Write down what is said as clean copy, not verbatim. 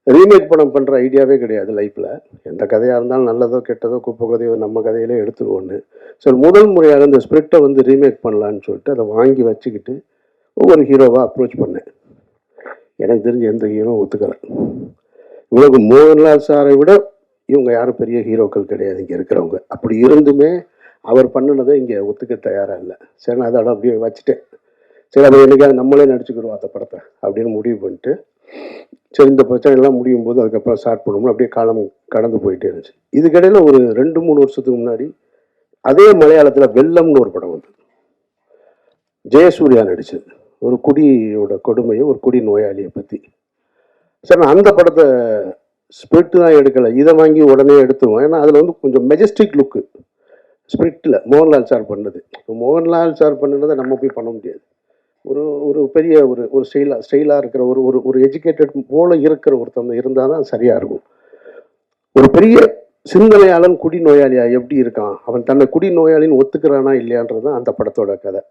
Remake படம் பண்ணுற ஐடியாவே கிடையாது லைஃப்பில். எந்த கதையாக இருந்தாலும் நல்லதோ கெட்டதோ குப்பை கதையோ நம்ம கதையிலே எடுத்துருவோன்னு. சரி, முதல் முறையாக இந்த ஸ்கிரிப்டை வந்து ரீமேக் பண்ணலான்னு சொல்லிட்டு அதை வாங்கி வச்சுக்கிட்டு ஒவ்வொரு ஹீரோவாக அப்ரோச் பண்ணேன். எனக்கு தெரிஞ்ச எந்த ஹீரோ ஒத்துக்கலை. இவங்களுக்கு மோகன்லால் சாரை விட இவங்க யாரும் பெரிய ஹீரோக்கள் கிடையாது இங்கே இருக்கிறவங்க. அப்படி இருந்துமே அவர் பண்ணினதை இங்கே ஒத்துக்க தயாராக இல்லை. சரி, நான் அதோட அப்படியே வச்சுட்டேன். சரி, அதை என்னைக்காவது நம்மளே நடிச்சுக்கிறோம் அந்த படத்தை அப்படின்னு முடிவு பண்ணிட்டு, சரி இந்த பிரச்சனை எல்லாம் முடியும் போது அதுக்கப்புறம் ஸ்டார்ட் பண்ணணும்னு அப்படியே காலம் கடந்து போயிட்டே இருந்துச்சு. இதுக்கிடையில் ஒரு 2-3 வருஷத்துக்கு முன்னாடி அதே மலையாளத்தில் வெள்ளம்னு ஒரு படம் வந்தது. ஜெயசூர்யா நடிச்சது. ஒரு குடியோட கொடுமையை, ஒரு குடி நோயாளியை பற்றி. சார், நான் அந்த படத்தை ஸ்பிரிட் தான் எடுக்கலை, இதை வாங்கி உடனே எடுத்துருவோம். ஏன்னா அதில் வந்து கொஞ்சம் மெஜஸ்டிக் லுக்கு ஸ்பிரிட்டில் மோகன்லால் சார் பண்ணது. இப்போ மோகன்லால் சார் பண்ணினதை நம்ம போய் பண்ண முடியாது. ஒரு ஒரு பெரிய ஒரு ஸ்டைலாக இருக்கிற ஒரு எஜுகேட்டட் போல இருக்கிற ஒருத்தவங்க இருந்தால் தான் சரியாக இருக்கும். ஒரு பெரிய சிந்தனையாளன் குடி நோயாளியா எப்படி இருக்கான், அவன் தன்னை குடி நோயாளின்னு ஒத்துக்கிறானா இல்லையான்றது தான் அந்த படத்தோட கதை.